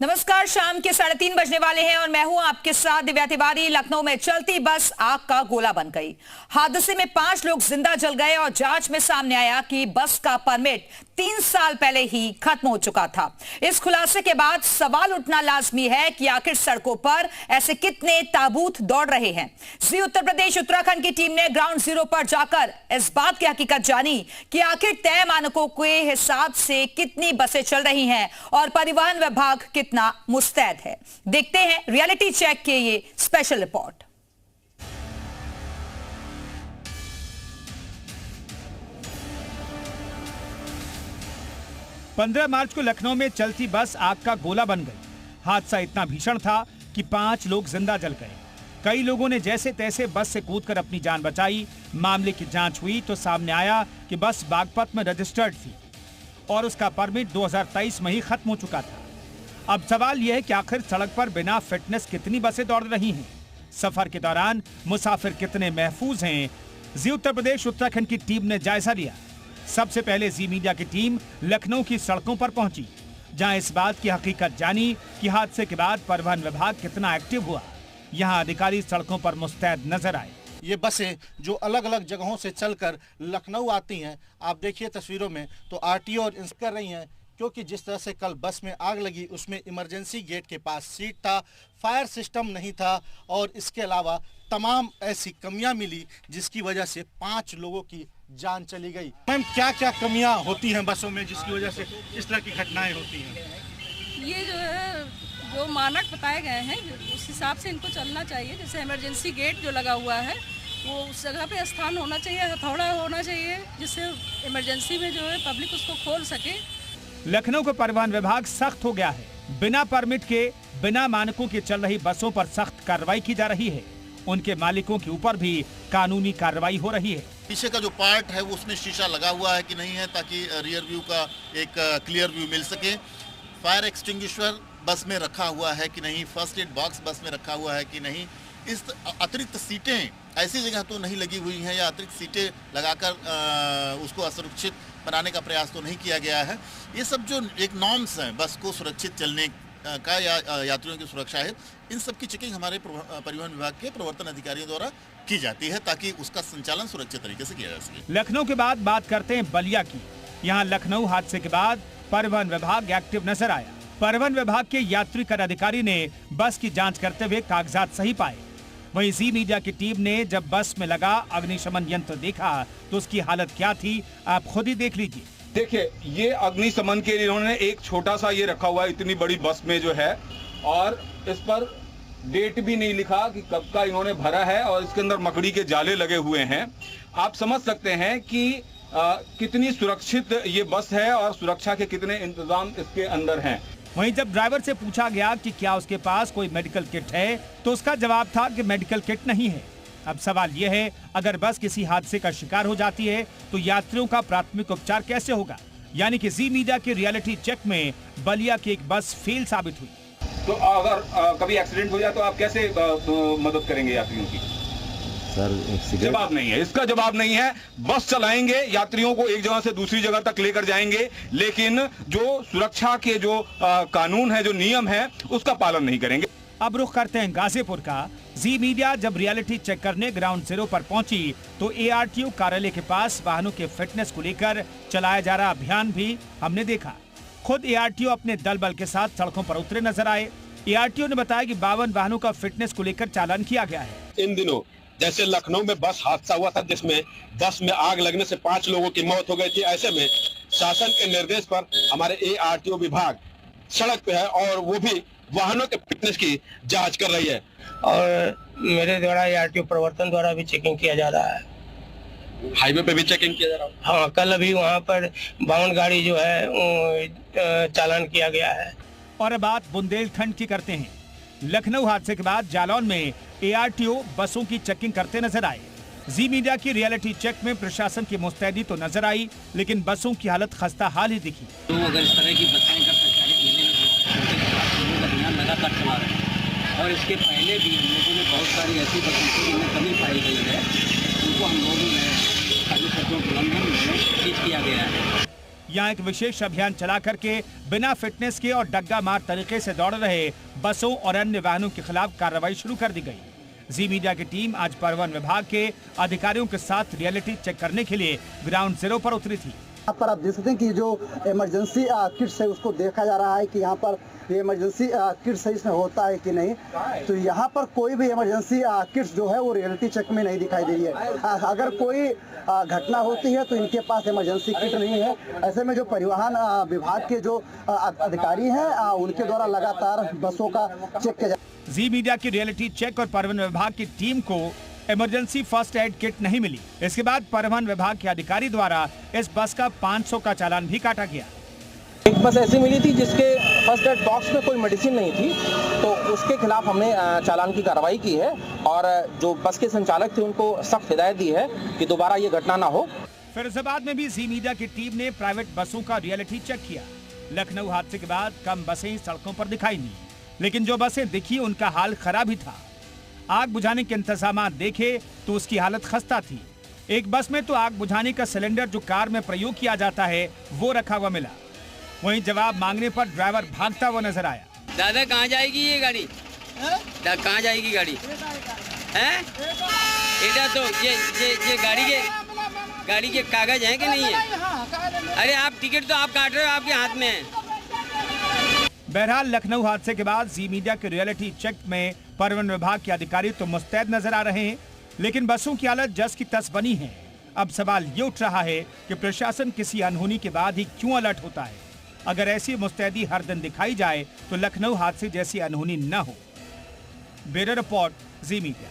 नमस्कार, शाम के 3:30 बजने वाले हैं और मैं हूं आपके साथ दिव्या तिवारी। लखनऊ में चलती बस आग का गोला बन गई। हादसे में 5 लोग जिंदा जल गए और जांच में सामने आया कि बस का परमिट 3 साल पहले ही खत्म हो चुका था। इस खुलासे के बाद सवाल उठना लाजमी है कि आखिर सड़कों पर ऐसे कितने ताबूत दौड़ रहे हैं। जी उत्तर प्रदेश उत्तराखंड की टीम ने ग्राउंड जीरो पर जाकर इस बात की हकीकत जानी कि आखिर तय मानकों के हिसाब से कितनी बसें चल रही हैं और परिवहन विभाग कितना मुस्तैद है। देखते हैं रियलिटी चेक के ये स्पेशल रिपोर्ट। पंद्रह मार्च को लखनऊ में चलती बस आग का गोला बन गई। हादसा इतना भीषण था कि 5 लोग जिंदा जल गए। कई लोगों ने जैसे तैसे बस से कूदकर अपनी जान बचाई। मामले की जांच हुई तो सामने आया कि बस बागपत में रजिस्टर्ड थी और उसका परमिट 2023 में ही खत्म हो चुका था। अब सवाल यह है कि आखिर सड़क पर बिना फिटनेस कितनी बसें दौड़ रही हैं? सफर के दौरान मुसाफिर कितने महफूज हैं? जी उत्तर प्रदेश उत्तराखंड की टीम ने जायजा लिया। सबसे पहले जी मीडिया की टीम लखनऊ की सड़कों पर पहुंची, जहां इस बात की हकीकत जानी कि हादसे के बाद परिवहन विभाग कितना एक्टिव हुआ। यहां अधिकारी सड़कों पर मुस्तैद नजर आए। ये बसें जो अलग अलग जगहों से चलकर लखनऊ आती हैं, आप देखिए तस्वीरों में तो आरटीओ और इंस्पेक्टर कर रही हैं, क्योंकि जिस तरह से कल बस में आग लगी उसमें इमरजेंसी गेट के पास सीट था, फायर सिस्टम नहीं था और इसके अलावा तमाम ऐसी कमियां मिली जिसकी वजह से 5 लोगों की जान चली गई। मैम, क्या क्या कमियां होती हैं बसों में जिसकी वजह से इस तरह की घटनाएं होती हैं? ये जो है, जो मानक बताए गए हैं उस हिसाब से इनको चलना चाहिए। जैसे इमरजेंसी गेट जो लगा हुआ है वो उस जगह पे स्थान होना चाहिए, हथौड़ा होना चाहिए, जिससे इमरजेंसी में जो है पब्लिक उसको खोल सके। लखनऊ का परिवहन विभाग सख्त हो गया है। बिना परमिट के, बिना मानकों के चल रही बसों पर सख्त कार्रवाई की जा रही है। उनके मालिकों के ऊपर भी कानूनी कार्रवाई हो रही है। पीछे का जो पार्ट है वो उसमें शीशा लगा हुआ है कि नहीं है, ताकि रियर व्यू का एक क्लियर व्यू मिल सके। फायर एक्सटिंग्विशर बस में रखा हुआ है कि नहीं, फर्स्ट एड बॉक्स बस में रखा हुआ है कि नहीं। इस अतिरिक्त सीटें ऐसी जगह तो नहीं लगी हुई हैं या अतिरिक्त सीटें लगाकर उसको असुरक्षित बनाने का प्रयास तो नहीं किया गया है। ये सब जो एक नॉर्म्स हैं बस को सुरक्षित चलने का या यात्रियों की सुरक्षा है, इन सब की चेकिंग हमारे परिवहन विभाग के प्रवर्तन अधिकारियों द्वारा की जाती है ताकि उसका संचालन सुरक्षित तरीके से किया जा सके। लखनऊ के बाद बात करते हैं बलिया की। यहाँ लखनऊ हादसे के बाद परिवहन विभाग एक्टिव नजर आया। परिवहन विभाग के यात्री कर अधिकारी ने बस की जांच करते हुए कागजात सही पाए। वहीं जी मीडिया की टीम ने जब बस में लगा अग्निशमन यंत्र देखा तो उसकी हालत क्या थी, आप खुद ही देख लीजिए। देखिए, ये अग्निशमन के लिए इन्होंने एक छोटा सा ये रखा हुआ है इतनी बड़ी बस में जो है, और इस पर डेट भी नहीं लिखा कि कब का इन्होंने भरा है और इसके अंदर मकड़ी के जाले लगे हुए हैं। आप समझ सकते हैं कि कितनी सुरक्षित ये बस है और सुरक्षा के कितने इंतजाम इसके अंदर हैं। वहीं जब ड्राइवर से पूछा गया कि क्या उसके पास कोई मेडिकल किट है तो उसका जवाब था कि मेडिकल किट नहीं है। अब सवाल यह है, अगर बस किसी हादसे का शिकार हो जाती है तो यात्रियों का प्राथमिक उपचार कैसे होगा? यानी कि जी मीडिया के रियलिटी चेक में बलिया की एक बस फेल साबित हुई। तो अगर कभी एक्सीडेंट हो जाए तो आप कैसे मदद करेंगे यात्रियों की? सर, जवाब नहीं है, इसका जवाब नहीं है। बस चलाएंगे, यात्रियों को एक जगह से दूसरी जगह तक लेकर जाएंगे, लेकिन जो सुरक्षा के जो कानून है, जो नियम है, उसका पालन नहीं करेंगे। अब रुख करते हैं गाजीपुर का। जी मीडिया जब रियलिटी चेक करने ग्राउंड जीरो पर पहुंची तो एआरटीओ कार्यालय के पास वाहनों के फिटनेस को लेकर चलाया जा रहा अभियान भी हमने देखा। खुद एआरटीओ अपने दल बल के साथ सड़कों पर उतरे नजर आए। एआरटीओ ने बताया कि 52 वाहनों का फिटनेस को लेकर चालान किया गया है। इन दिनों जैसे लखनऊ में बस हादसा हुआ था जिसमें बस में आग लगने से 5 लोगों की मौत हो गई थी, ऐसे में शासन के निर्देश पर हमारे एआरटीओ विभाग सड़क पे है और वो भी वाहनों के फिटनेस की जांच कर रही है। और मेरे द्वारा एआरटीओ प्रवर्तन द्वारा भी चेकिंग किया जा रहा है। हाईवे पे भी चेकिंग किया जा रहा है। हाँ, कल अभी वहाँ पर 52 गाड़ी जो है चालान किया गया है। और बात बुंदेलखंड की करते हैं। लखनऊ हादसे के बाद जालौन में एआरटीओ बसों की चेकिंग करते नजर आए। जी मीडिया की रियलिटी चेक में प्रशासन की मुस्तैदी तो नजर आई, लेकिन बसों की हालत खस्ता हाल ही दिखी। तो अगर इस तरह की बसें अगर लगातार चला रहे हैं और इसके पहले भी हम लोगों ने बहुत सारी ऐसी बसें थी जिनमें कमी पाई गई है, उनको हम लोगों ने किया गया है। यहाँ एक विशेष अभियान चला करके बिना फिटनेस के और डग्गा मार तरीके से दौड़ रहे बसों और अन्य वाहनों के खिलाफ कार्रवाई शुरू कर दी गई। जी मीडिया की टीम आज परिवहन विभाग के अधिकारियों के साथ रियलिटी चेक करने के लिए ग्राउंड जीरो पर उतरी थी। यहाँ पर आप देख सकते हैं कि जो इमरजेंसी किट्स है उसको देखा जा रहा है कि यहाँ पर ये इमरजेंसी किट्स सही से होता है कि नहीं। तो यहाँ पर कोई भी इमरजेंसी किट्स जो है वो रियलिटी चेक में नहीं दिखाई दे रही है। अगर कोई घटना होती है तो इनके पास इमरजेंसी किट नहीं है। ऐसे में जो परिवहन विभाग के जो अधिकारी हैं उनके द्वारा लगातार बसों का चेक किया जाए। जी मीडिया की रियलिटी चेक और परिवहन विभाग की टीम को इमरजेंसी फर्स्ट एड किट नहीं मिली। इसके बाद परिवहन विभाग के अधिकारी द्वारा इस बस का 500 का चालान भी काटा गया। एक बस ऐसी मिली थी जिसके फर्स्ट एड बॉक्स में कोई मेडिसिन नहीं थी, तो उसके खिलाफ हमने चालान की कार्रवाई की है और जो बस के संचालक थे उनको सख्त हिदायत दी है कि दोबारा ये घटना ना हो। फिरोजाबाद में भी जी मीडिया की टीम ने प्राइवेट बसों का रियलिटी चेक किया। लखनऊ हादसे के बाद कम बसें सड़कों पर दिखाई दी, लेकिन जो बसें दिखी उनका हाल खराब ही था। आग बुझाने के इंतजाम देखे तो उसकी हालत खस्ता थी। एक बस में तो आग बुझाने का सिलेंडर जो कार में प्रयोग किया जाता है वो रखा हुआ मिला। वहीं जवाब मांगने पर ड्राइवर भागता हुआ नजर आया। दादा कहाँ जाएगी ये गाड़ी? कहाँ जाएगी गाड़ी? हैं? बेटा तो ये गाड़ी के कागज हैं कि नहीं है? अरे आप टिकट तो आप काट रहे हो, आपके हाथ में है। बहरहाल लखनऊ हादसे के बाद जी मीडिया के रियलिटी चेक में परिवहन विभाग के अधिकारी तो मुस्तैद नजर आ रहे हैं, लेकिन बसों की हालत जस की तस बनी है। अब सवाल ये उठ रहा है कि प्रशासन किसी अनहोनी के बाद ही क्यों अलर्ट होता है। अगर ऐसी मुस्तैदी हर दिन दिखाई जाए तो लखनऊ हादसे जैसी अनहोनी न हो। ब्यूरो रिपोर्ट, जी मीडिया।